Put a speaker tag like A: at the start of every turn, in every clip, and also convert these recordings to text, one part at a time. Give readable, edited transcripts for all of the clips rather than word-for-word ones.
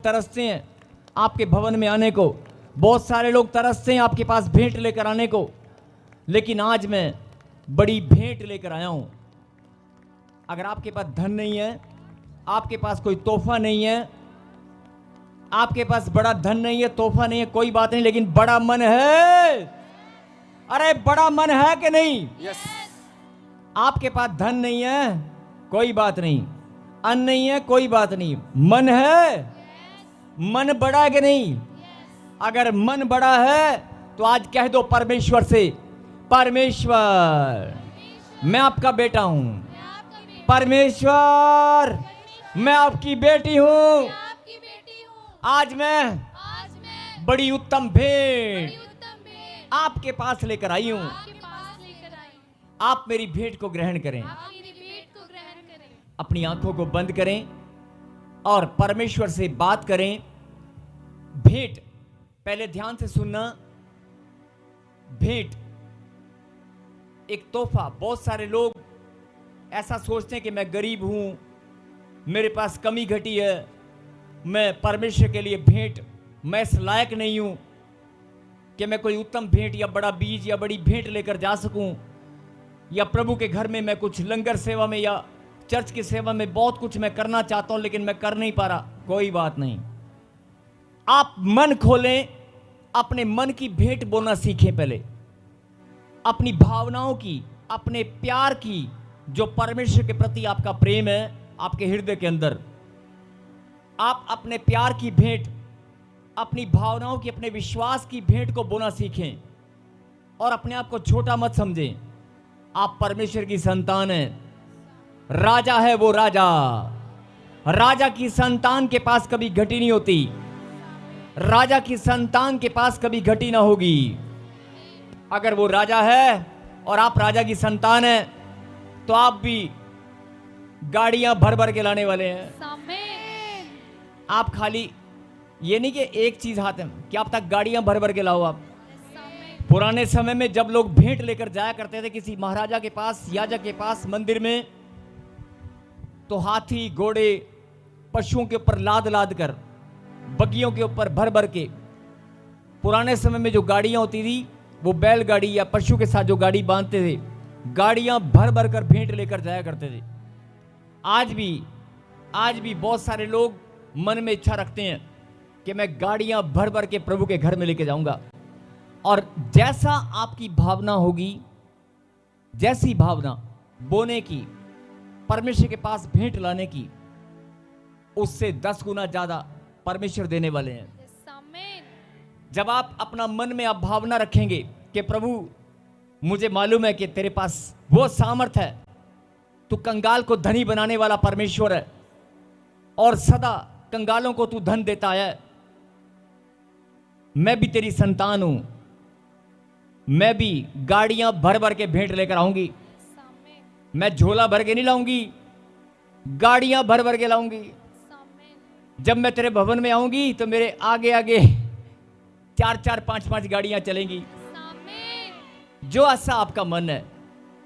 A: तरसते हैं आपके भवन में आने को, बहुत सारे लोग तरसते हैं आपके पास भेंट लेकर आने को, लेकिन आज मैं बड़ी भेंट लेकर आया हूं। अगर आपके पास धन नहीं है, आपके पास कोई तोहफा नहीं है, आपके पास बड़ा धन नहीं है, तोहफा नहीं है, कोई बात नहीं, लेकिन बड़ा मन है। अरे बड़ा मन है कि नहीं?
B: यस।
A: आपके पास धन नहीं है, कोई बात नहीं, अन्न नहीं है, कोई बात नहीं, मन है। मन बड़ा है कि नहीं? अगर मन बड़ा है तो आज कह दो परमेश्वर से, परमेश्वर मैं आपका बेटा हूं, परमेश्वर मैं आपकी बेटी हूं। आज मैं बड़ी उत्तम भेंट आपके पास लेकर आई हूं। आप मेरी भेंट को ग्रहण करें। अपनी आंखों को बंद करें और परमेश्वर से बात करें। भेंट पहले ध्यान से सुनना। भेंट एक तोहफा। बहुत सारे लोग ऐसा सोचते हैं कि मैं गरीब हूं, मेरे पास कमी घटी है, मैं परमेश्वर के लिए भेंट, मैं इस लायक नहीं हूं कि मैं कोई उत्तम भेंट या बड़ा बीज या बड़ी भेंट लेकर जा सकूं, या प्रभु के घर में मैं कुछ लंगर सेवा में या चर्च की सेवा में बहुत कुछ मैं करना चाहता हूं लेकिन मैं कर नहीं पा रहा। कोई बात नहीं, आप मन खोलें, अपने मन की भेंट बोलना सीखें। पहले अपनी भावनाओं की, अपने प्यार की, जो परमेश्वर के प्रति आपका प्रेम है आपके हृदय के अंदर, आप अपने प्यार की भेंट, अपनी भावनाओं की, अपने विश्वास की भेंट को बोलना सीखें और अपने आप को छोटा मत समझें। आप परमेश्वर की संतान हैं। राजा है वो राजा। राजा की संतान के पास कभी घटी नहीं होती। राजा की संतान के पास कभी घटी ना होगी। अगर वो राजा है और आप राजा की संतान हैं तो आप भी गाड़ियां भर भर के लाने वाले हैं। आप खाली ये नहीं कि एक चीज हाथ में, क्या आप तक गाड़ियां भर भर के लाओ आप। पुराने समय में जब लोग भेंट लेकर जाया करते थे किसी महाराजा के पास, याजक के पास, मंदिर में, तो हाथी, घोड़े, पशुओं के ऊपर लाद लाद कर, बगियों के ऊपर भर भर के, पुराने समय में जो गाड़ियां होती थी वो बैलगाड़ी या पशु के साथ जो गाड़ी बांधते थे, गाड़ियां भर भर कर भेंट लेकर जाया करते थे। आज भी बहुत सारे लोग मन में इच्छा रखते हैं कि मैं गाड़ियां भर भर के प्रभु के घर में लेके जाऊंगा। और जैसा आपकी भावना होगी, जैसी भावना बोने की, परमेश्वर के पास भेंट लाने की, उससे 10 गुना ज्यादा परमेश्वर देने वाले हैं। जब आप अपना मन में आप भावना रखेंगे कि प्रभु मुझे मालूम है कि तेरे पास वो सामर्थ है, तू कंगाल को धनी बनाने वाला परमेश्वर है और सदा कंगालों को तू धन देता है। मैं भी तेरी संतान हूं, मैं भी गाड़ियां भर भर के भेंट लेकर आऊंगी। मैं झोला भर के नहीं लाऊंगी, गाड़ियां भर भर के लाऊंगी। जब मैं तेरे भवन में आऊंगी तो मेरे आगे आगे 4-4, 5-5 गाड़ियां चलेंगी। जो ऐसा आपका मन है,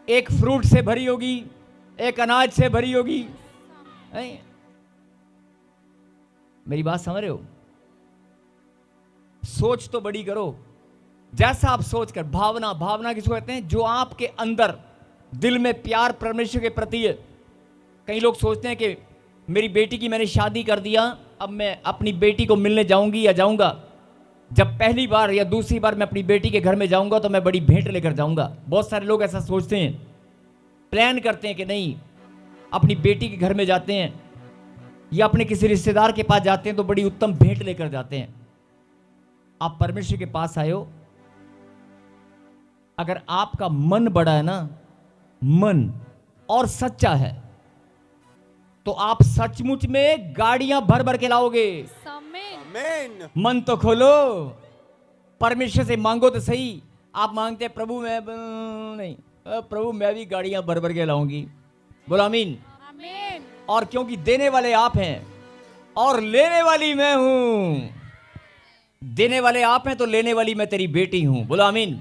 A: एक फ्रूट से भरी होगी, एक अनाज से भरी होगी। मेरी बात समझ रहे हो? सोच तो बड़ी करो। जैसा आप सोच कर, भावना किसको कहते हैं? जो आपके अंदर दिल में प्यार परमेश्वर के प्रति है। कई लोग सोचते हैं कि मेरी बेटी की मैंने शादी कर दिया, अब मैं अपनी बेटी को मिलने जाऊंगी या जाऊंगा, जब पहली बार या दूसरी बार मैं अपनी बेटी के घर में जाऊंगा तो मैं बड़ी भेंट लेकर जाऊंगा। बहुत सारे लोग ऐसा सोचते हैं, प्लान करते हैं कि नहीं, अपनी बेटी के घर में जाते हैं या अपने किसी रिश्तेदार के पास जाते हैं तो बड़ी उत्तम भेंट लेकर जाते हैं। आप परमेश्वर के पास आए हो, अगर आपका मन बड़ा है ना, मन और सच्चा है, तो आप सचमुच में गाड़ियां भर भर के लाओगे।
B: आमीन।
A: मन तो खोलो, परमेश्वर से मांगो तो सही। आप मांगते हैं प्रभु मैं नहीं, प्रभु मैं भी गाड़ियां भर भर के लाऊंगी। बोलो आमीन। और क्योंकि देने वाले आप हैं और लेने वाली मैं हूं, देने वाले आप हैं तो लेने वाली मैं तेरी बेटी हूं। बोलो आमीन।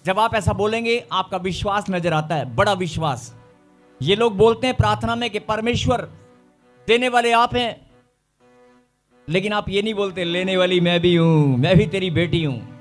A: जब आप ऐसा बोलेंगे आपका विश्वास नजर आता है, बड़ा विश्वास। ये लोग बोलते हैं प्रार्थना में कि परमेश्वर देने वाले आप हैं, लेकिन आप ये नहीं बोलते लेने वाली मैं भी हूं, मैं भी तेरी बेटी हूं।